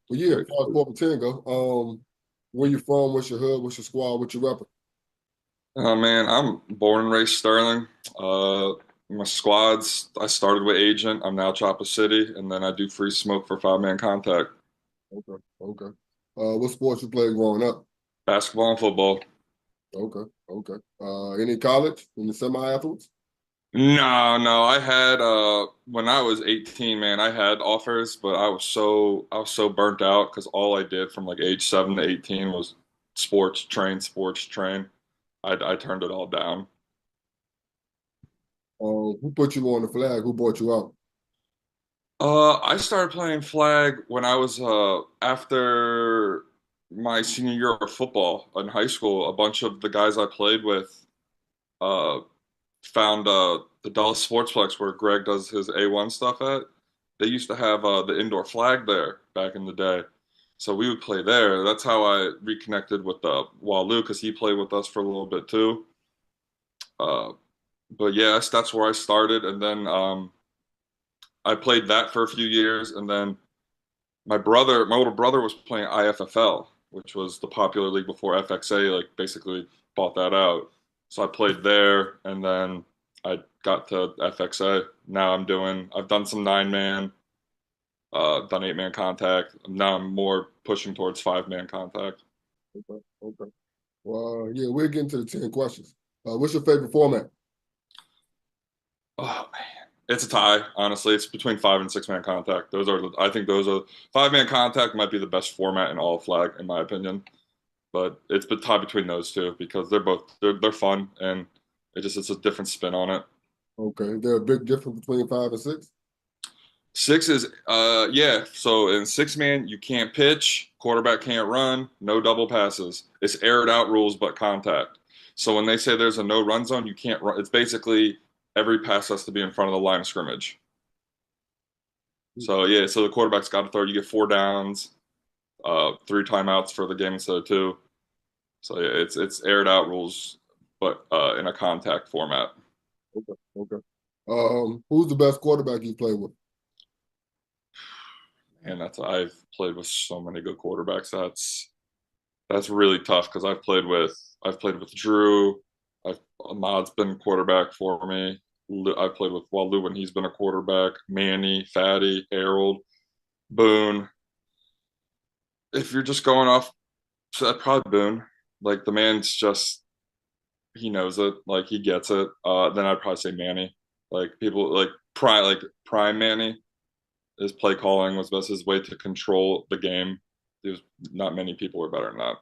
Well, yeah, as far as 4 for 10 go, where you from? What's your hood? What's your squad? What's your rapper? Oh man, I'm born and raised Sterling. Uh, my squads, I started with Agent. I'm now Chopper City, and then I do free smoke for five man contact, Okay, okay. What sports you played growing up? basketball and football. Okay, okay. Any college? Any semi-athletes? No, I had when I was 18, man, I had offers, but I was so burnt out because all I did from like age 7 to 18 was sports train. I turned it all down. Who put you on the flag? Who brought you out? I started playing flag when I was after my senior year of football in high school. A bunch of the guys I played with uh, found the Dallas Sportsplex where Greg does his A1 stuff at. They used to have the indoor flag there back in the day, so we would play there. That's how I reconnected with Walu because he played with us for a little bit too. Uh, but yes, that's where I started, and then I played that for a few years, and then my older brother was playing IFFL, which was the popular league before FXA, like basically bought that out. So I played there and then I got to FXA. Now I've done some nine man, done eight man contact. Now I'm more pushing towards five man contact. Okay, okay. Well, yeah, we're getting to the 10 questions. What's your favorite format? Oh man, it's a tie. Honestly, it's between five and six man contact. I think those are five man contact might be the best format in all of flag, in my opinion. But it's a tie between those two because they're fun and it's a different spin on it. Okay, is there a big difference between 5 and 6? Six is yeah, so in six man you can't pitch, quarterback can't run, no double passes. It's aired out rules but contact. So when they say there's a no run zone, you can't run. It's basically every pass has to be in front of the line of scrimmage. So yeah, so the quarterback's got to throw. You get four downs, three timeouts for the game instead of two. So yeah, it's aired out rules, but in a contact format. Okay, okay. Who's the best quarterback you play with? And that's I've played with so many good quarterbacks. That's really tough because I've played with Drew. I've Ahmad's been quarterback for me. I've played with Walu when he's been a quarterback. Manny, Fatty, Harold, Boone. If you're just going off, so that probably Boone. Like the man's just he knows it. Like he gets it. Then I'd probably say Manny. Like people like prime Manny. His play calling was best his way to control the game. There's not many people were better than that.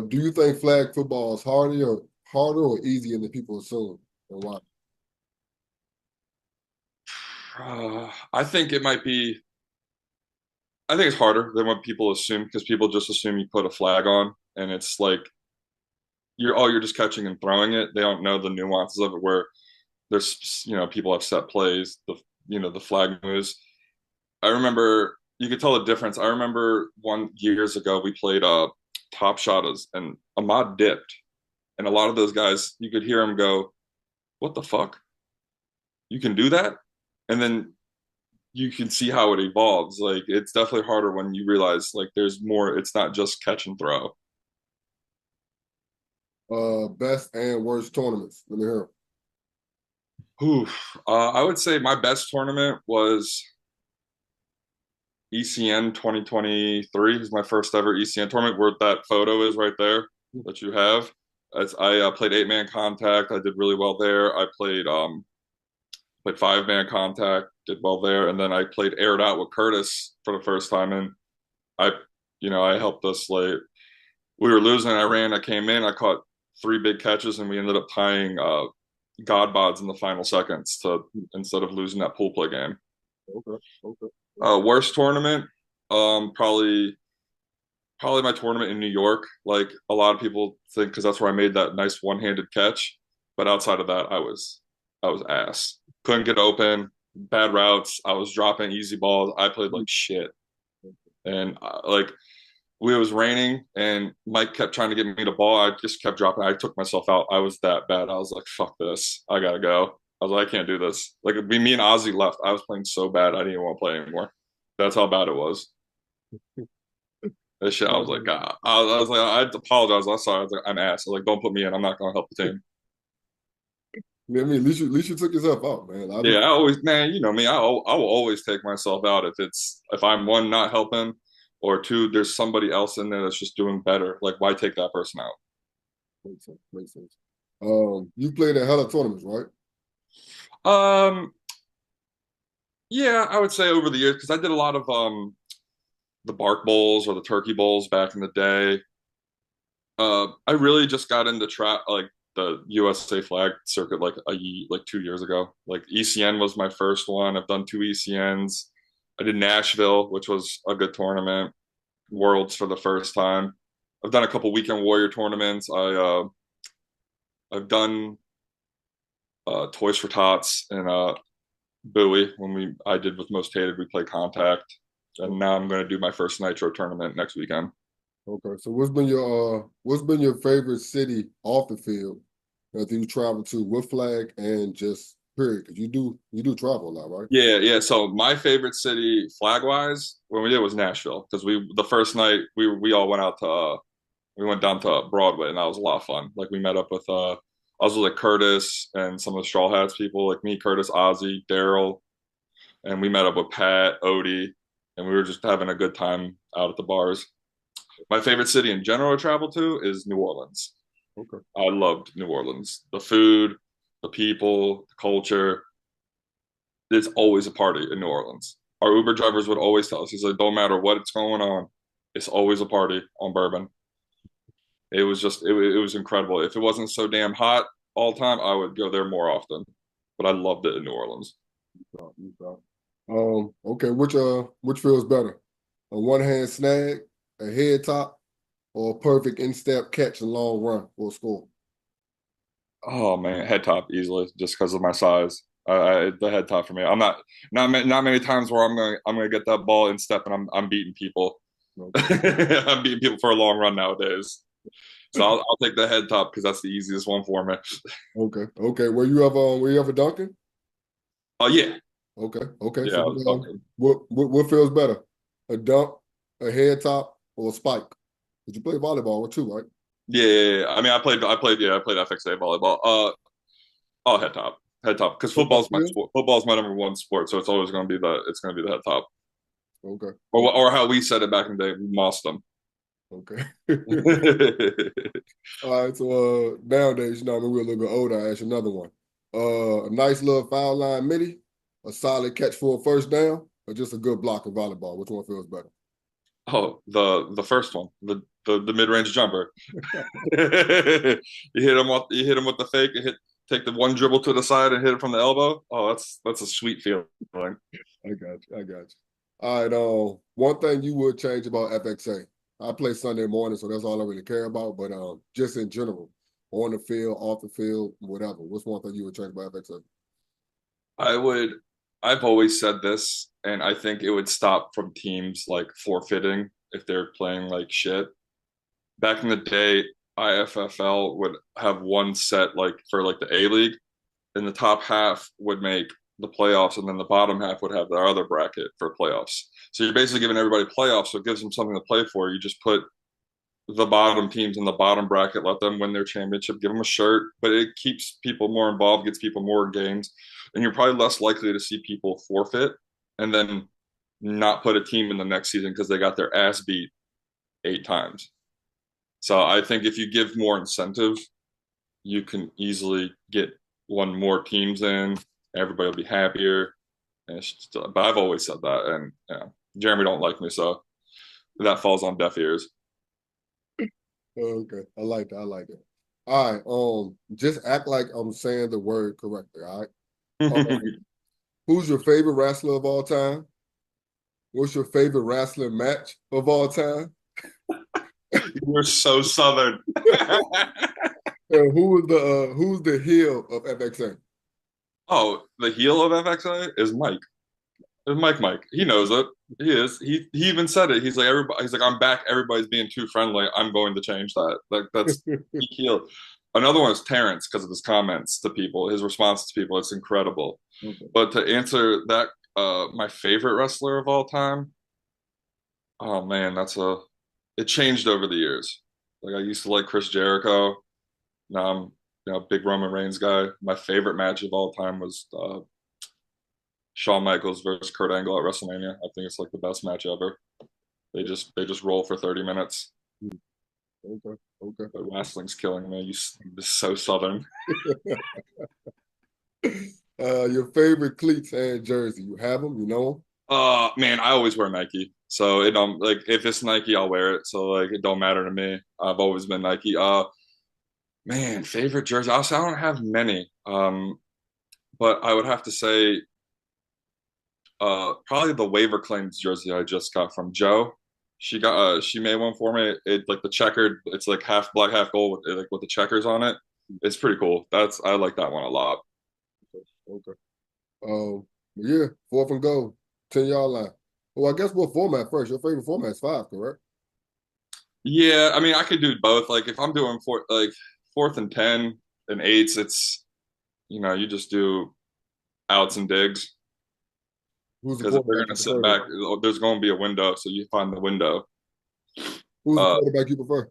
Do you think flag football is harder or easier than people assume, and why? I think it might be. I think it's harder than what people assume because people just assume you put a flag on and it's like you're just catching and throwing it. They don't know the nuances of it where there's people have set plays, the flag moves. I remember you could tell the difference. I remember one years ago we played top shotters and Ahmad dipped and a lot of those guys you could hear him go, "What the fuck? You can do that?" And then you can see how it evolves. Like it's definitely harder when you realize like there's more. It's not just catch and throw. Best and worst tournaments. Let me hear. Whew. I would say my best tournament was ECN 2023. Is my first ever ECN tournament where that photo is right there 'em. that you have. As I played eight man contact, I did really well there. I played five man contact, did well there, and then I played aired out with Curtis for the first time, and I, I helped us late. We were losing. I came in. I caught three big catches, and we ended up tying God bods in the final seconds to instead of losing that pool play game. Okay, okay. Worst tournament, probably my tournament in New York. Like a lot of people think because that's where I made that nice one-handed catch. But outside of that, I was ass. Couldn't get open. Bad routes. I was dropping easy balls. I played like shit, and like it was raining and Mike kept trying to get me the ball. I just kept dropping. I took myself out. I was that bad. I was like, fuck this. I gotta go. I was like, I can't do this. Like me and Ozzy left. I was playing so bad. I didn't even want to play anymore. That's how bad it was. That shit, I was like, Okay. God. I was like, I apologize. I'm sorry. I was like, I'm ass. I was like, don't put me in. I'm not gonna help the team. I mean, at least you took yourself out, man. I'll Yeah, be I always, man, you know me. I will always take myself out if I'm one not helping, or two there's somebody else in there that's just doing better. Like, why take that person out? makes sense. Makes sense. You played at hella tournaments, right? Um, yeah, I would say over the years because I did a lot of the bark bowls or the turkey bowls back in the day. I really just got into trap like the USA flag circuit like 2 years ago. Like ECN was my first one. I've done two ECNs. I did Nashville, which was a good tournament. Worlds for the first time. I've done a couple weekend warrior tournaments. I've done Toys for Tots and Bowie when we I did with Most Hated. We played Contact, and now I'm going to do my first Nitro tournament next weekend. Okay. So what's been your favorite city off the field that you travel to with flag and just period? Because you do travel a lot, right? Yeah, yeah. So my favorite city, flag wise, when we did was Nashville because we the first night we all went out to we went down to Broadway and that was a lot of fun. Like we met up with I was with like Curtis and some of the Straw Hats people, like me, Curtis, Ozzy, Daryl, and we met up with Pat, Odie, and we were just having a good time out at the bars. My favorite city in general to travel to is New Orleans. Okay. I loved New Orleans. The food, the people, the culture. There's always a party in New Orleans. Our Uber drivers would always tell us, he's like, don't matter what it's going on, it's always a party on Bourbon. It was incredible. If it wasn't so damn hot all the time, I would go there more often. But I loved it in New Orleans. So, okay, which feels better? A one hand snag, a head top, or a perfect instep catch and long run for a score? Oh man, head top easily just because of my size. The head top for me. Not many times where I'm gonna get that ball in step and I'm beating people. Okay. I'm beating people for a long run nowadays. So I'll take the head top because that's the easiest one for me. Okay. Okay. Were you ever dunking? Oh yeah, Okay. Okay. yeah, So I was dunking. what feels better? A dunk, a head top, or a spike? Did you play volleyball too, right? Yeah, yeah, yeah. I mean, I played FXA volleyball. Head top, because Head top football's my still? sport. Football's my number one sport, so it's gonna be the head top, Okay. Okay. or how we said it back in the day, we mossed them. Okay. All right. So nowadays, I mean, we're a little bit older. I ask you another one. A nice little foul line midi, a solid catch for a first down, or just a good block in volleyball. Which one feels better? Oh, the first one, the mid range jumper. You hit him with the fake, take the one dribble to the side and hit it from the elbow. Oh, that's a sweet feeling. I got you. I got you. All right. One thing you would change about FXA. I play Sunday morning, so that's all I really care about. But just in general, on the field, off the field, whatever. What's one thing you would change about FXA? I would. I've always said this, and I think it would stop from teams like forfeiting if they're playing like shit. Back in the day, IFFL would have one set like for like the A League, and the top half would make the playoffs, and then the bottom half would have their other bracket for playoffs. So you're basically giving everybody playoffs, so it gives them something to play for. You just put the bottom teams in the bottom bracket, let them win their championship, give them a shirt, but it keeps people more involved, gets people more games, and you're probably less likely to see people forfeit and then not put a team in the next season because they got their ass beat 8 times. So I think if you give more incentive, you can easily get one more teams in. Everybody will be happier. But I've always said that, and yeah, Jeremy don't like me, so that falls on deaf ears. Okay, I like that. I like it. All right. Just act like I'm saying the word correctly. All right. Who's your favorite wrestler of all time? What's your favorite wrestling match of all time? You're so southern. And who's the heel of FXA? Oh, the heel of FXA is Mike. It's Mike. He knows it. He is. He even said it. He's like everybody. He's like I'm back. Everybody's being too friendly. I'm going to change that. Like that's he heel. Another one is Terrence because of his comments to people, his response to people. It's incredible. Okay. But to answer that My favorite wrestler of all time. Oh man, it changed over the years. Like I used to like Chris Jericho. Now I'm a big Roman Reigns guy. My favorite match of all time was Shawn Michaels versus Kurt Angle at WrestleMania. I think it's like the best match ever. They just roll for 30 minutes. Okay, okay. But wrestling's killing me. You're so southern. Your favorite cleats and jersey. You have them, you know Man, I always wear Nike. So it don't like if it's Nike, I'll wear it. So like it don't matter to me. I've always been Nike. Man, favorite jersey. Honestly, I don't have many. But I would have to say probably the waiver claims jersey I just got from Joe. She made one for me. It like the checkered, it's like half black, half gold with like with the checkers on it. It's pretty cool. I like that one a lot. Okay. Yeah, fourth and goal, 10-yard line. Well, I guess what format first? Your favorite format is five, correct? Yeah, I mean I could do both. Like if I'm doing fourth and 10 and eights, it's you just do outs and digs Who's the because if they're quarterback you gonna sit prefer then? back, there's going to be a window, so you find the window. Who's the Uh, quarterback you prefer?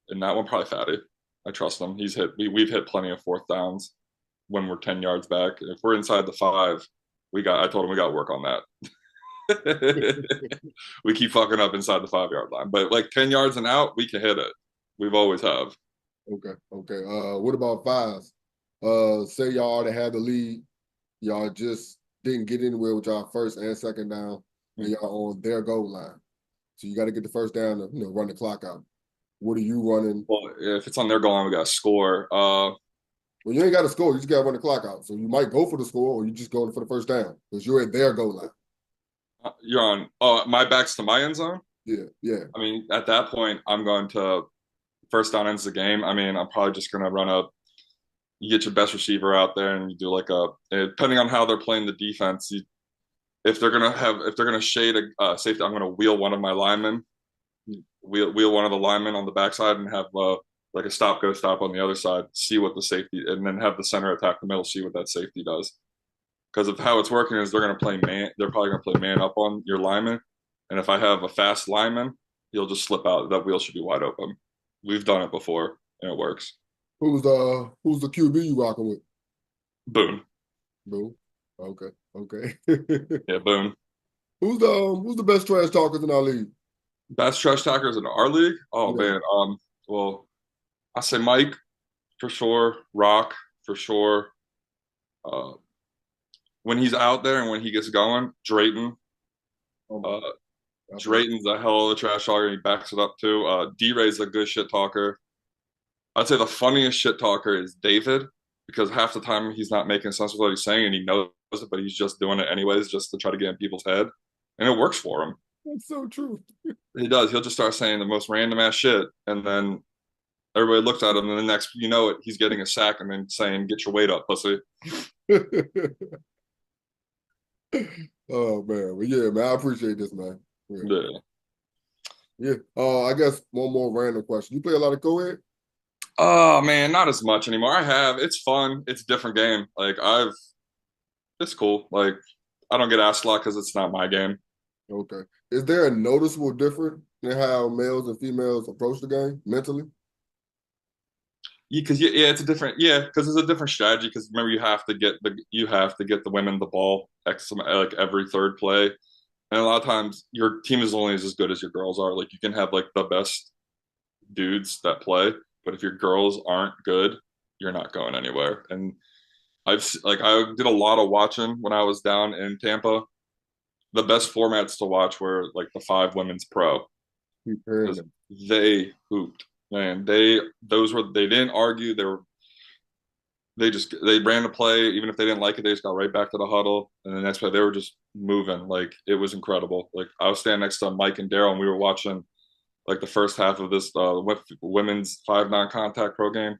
and that one probably Fatty. I trust him. We've hit plenty of fourth downs when we're 10 yards back. If we're inside the five, I told him we got to work on that. We keep fucking up inside the 5 yard line, but like 10 yards and out, we can hit it. We've always have. Okay, okay. What about fives? Say y'all already had the lead, y'all just didn't get anywhere with y'all first and second down, and y'all on their goal line. So you got to get the first down to run the clock out. What are you running? Well, if it's on their goal line, we got to score. Well, you ain't got to score. You just got to run the clock out. So you might go for the score, or you just going for the first down because you're at their goal line. You're on. My back's to my end zone. Yeah, yeah. I mean, at that point, I'm going to first down ends the game. I mean, I'm probably just going to run up. You get your best receiver out there, and you do like depending on how they're playing the defense. If they're gonna shade a safety, I'm gonna wheel one of my linemen, wheel one of the linemen on the backside, and have like a stop go stop on the other side. See what the safety, and then have the center attack the middle. See what that safety does. Because of how it's working is they're gonna play man. They're probably gonna play man up on your lineman, and if I have a fast lineman, he'll just slip out. That wheel should be wide open. We've done it before, and it works. Who's the QB you rocking with? Boom. Boom. Okay, okay. Yeah, boom. Who's the best trash talkers in our league? Best trash talkers in our league? Oh Yeah. man. Well, I say Mike for sure, Rock for sure. Uh, when he's out there and when he gets going, Drayton. Oh my Uh, God. Drayton's a hell of a trash talker. He backs it up too. D-Ray's a good shit talker. I'd say the funniest shit talker is David because half the time he's not making sense with what he's saying and he knows it, but he's just doing it anyways just to try to get in people's head, and it works for him. That's so true. He does. He'll just start saying the most random ass shit, and then everybody looks at him, and the next you know it, he's getting a sack and then saying, "Get your weight up, pussy." Oh man, but yeah, man, I appreciate this, man. Yeah, Yeah. yeah. I guess one more random question. You play a lot of co-ed? Oh man, not as much anymore. I have. It's fun. It's a different game. It's cool. Like I don't get asked a lot because it's not my game. Okay. Is there a noticeable difference in how males and females approach the game mentally? Because yeah, it's a different because it's a different strategy. Because remember, you have to get the women the ball like every third play, and a lot of times your team is only as good as your girls are. Like you can have like the best dudes that play, but if your girls aren't good, you're not going anywhere. And I did a lot of watching when I was down in Tampa. The best formats to watch were like the five women's pro Keep hearing because them. they hooped. Man, they didn't argue. They ran the play even if they didn't like it. They just got right back to the huddle, and the next play they were just moving. Like it was incredible. Like I was standing next to Mike and Daryl, and we were watching like the first half of this women's five non-contact pro game.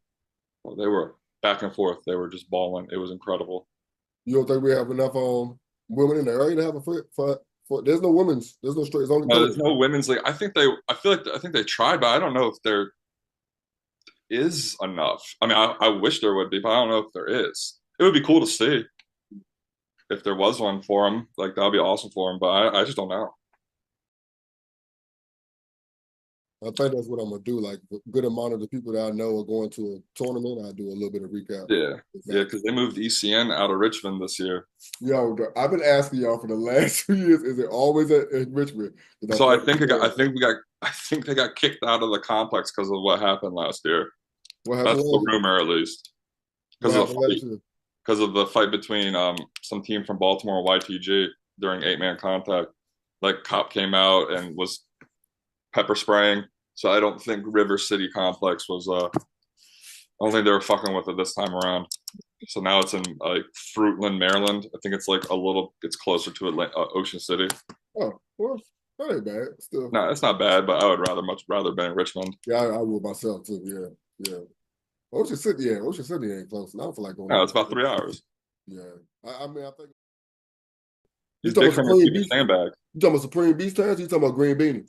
Well, they were back and forth. They were just balling. It was incredible. You don't think we have enough women in the area to have a for there's no women's, there's no straight, it's only No, co-ed. there's no women's league. I think they tried, but I don't know if there is enough. I mean, I wish there would be, but I don't know if there is. It would be cool to see. if there was one for him, like that'd be awesome for him. But I just don't know. I think that's what I'm gonna do. Like a good amount of the people that I know are going to a tournament. I do a little bit of recap. Yeah, yeah, Exactly. because they moved ECN out of Richmond this year. Yo, I've been asking y'all for the last 2 years. Is it always at Richmond? Because So I think I think they got kicked out of the complex because of what happened last year. what happened That's the last year? rumor, at least, What because of the happened last fight, year? because of the fight between some team from Baltimore and YTG during 8-man contact. Like cop came out and was pepper spraying. So I don't think River City Complex was. I don't think they were fucking with it this time around. So now it's in like Fruitland, Maryland. I think it's like a little. It's closer to Ocean City. Oh, well, that ain't bad. Still, No, it's not bad, but I would much rather been in Richmond. yeah, I would myself too. Yeah, yeah. Ocean City ain't close. And I don't feel like going No, to it's about Ocean 3 hours. City. Yeah, I mean, I think you He's talking big about from Supreme Rapides Beach. Sandbag. You talking about Supreme Beach Towns? You talking about Green Beanie?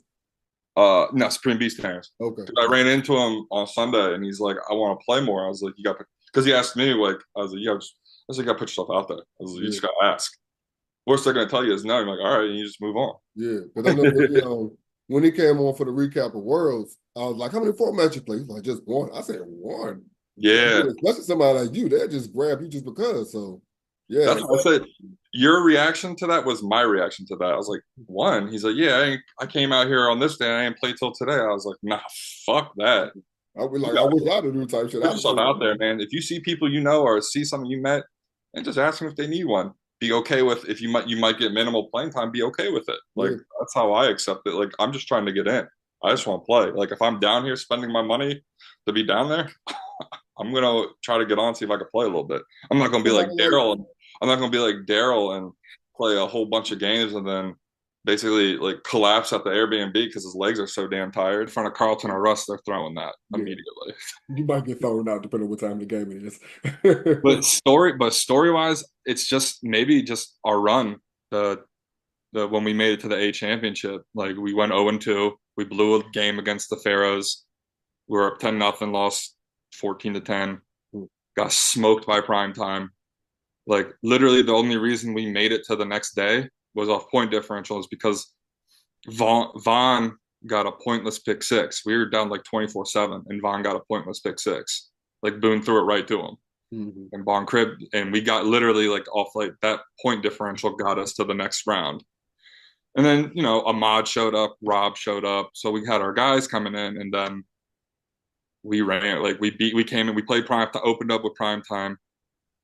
No, Supreme Beast Tanks. Okay. Because I ran into him on Sunday, and he's like, "I want to play more." I was like, "You got," because he asked me like, I was like, "Yeah, I was like, you got to put yourself out there." I was like, "You Yeah, just got to ask." Worst they're gonna tell you is no. I'm like, "All right," and you just move on. yeah. Because I know when he came on for the recap of Worlds, I was like, "How many formats you play?" He's like, "Just one." I said, "One." Yeah, Yeah, especially somebody like you, they just grab you just because. So, yeah, that's what I said. Your reaction to that was my reaction to that. I was like, "One." He's like, "Yeah, I came out here on this day. I ain't played till today." I was like, "Nah, fuck that." I was You like, I got wish I'd have do type shit. put I'd have yourself played out there, one. man. If you see people you know or see someone you met, and just ask them if they need one. Be okay with if you might get minimal playing time. Be okay with it. Like Yeah, that's how I accept it. Like I'm just trying to get in. I just want to play. Like if I'm down here spending my money to be down there, I'm gonna try to get on see if I can play a little bit. I'm not gonna be like somebody like Daryl. I'm not gonna be like Daryl and play a whole bunch of games and then basically like collapse at the Airbnb because his legs are so damn tired. In front of Carlton or Russ, they're throwing that yeah, immediately. you might get thrown out depending on what time the game it is. But story wise, it's just maybe just our run. The when we made it to the A championship, like we went 0-2. We blew a game against the Pharaohs. We were up 10-0, lost 14-10. Got smoked by prime time. Like literally, the only reason we made it to the next day was off point differential is because Vaughn got a pointless pick six. We were down like 24-7, and Vaughn got a pointless pick six. Like Boone threw it right to him. Mhm. And Bon Crib, and we got literally like off like that point differential got us to the next round. And then, Ahmad showed up, Rob showed up. So we had our guys coming in, and then we ran, like we came in, we played prime, opened up with prime time.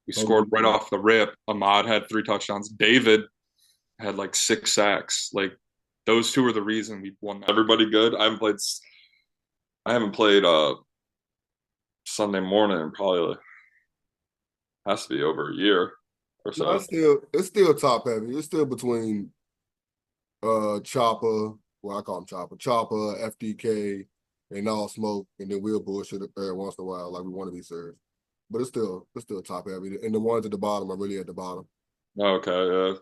We scored right Okay. off the rip. Ahmad had 3 touchdowns. David had like 6 sacks. Like those two were the reason we won that. Everybody good. I haven't played Sunday morning in probably has to be over a year or No, so. it's still top heavy. It's still between Chopper, well I call him Chopper, FDK, and all smoke, and then we'll bullshit it every once in a while like we want to be served. But it's still top heavy. And the ones at the bottom are really at the bottom. Okay, yeah.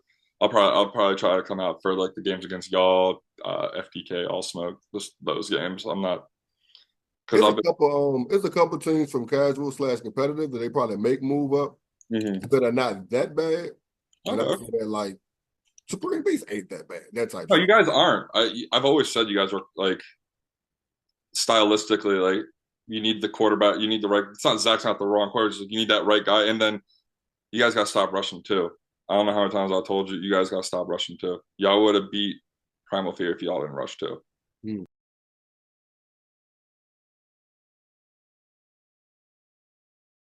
I'll probably try to come out for like the games against y'all, FPK, All Smoke, just those games. I'm not because I've It's a couple teams from casual slash competitive that they probably make move up been. that are not that bad. And I Okay. say that like Supreme Beast ain't that bad. That type No, you shit. guys aren't. I've always said you guys are like stylistically like you need the quarterback, you need the right. It's not Zach's not the wrong quarterback. Just like, you need that right guy, and then you guys got to stop rushing too. I don't know how many times I told you you guys got to stop rushing too. Y'all would have beat Primal Fear if y'all didn't rush too. Hmm.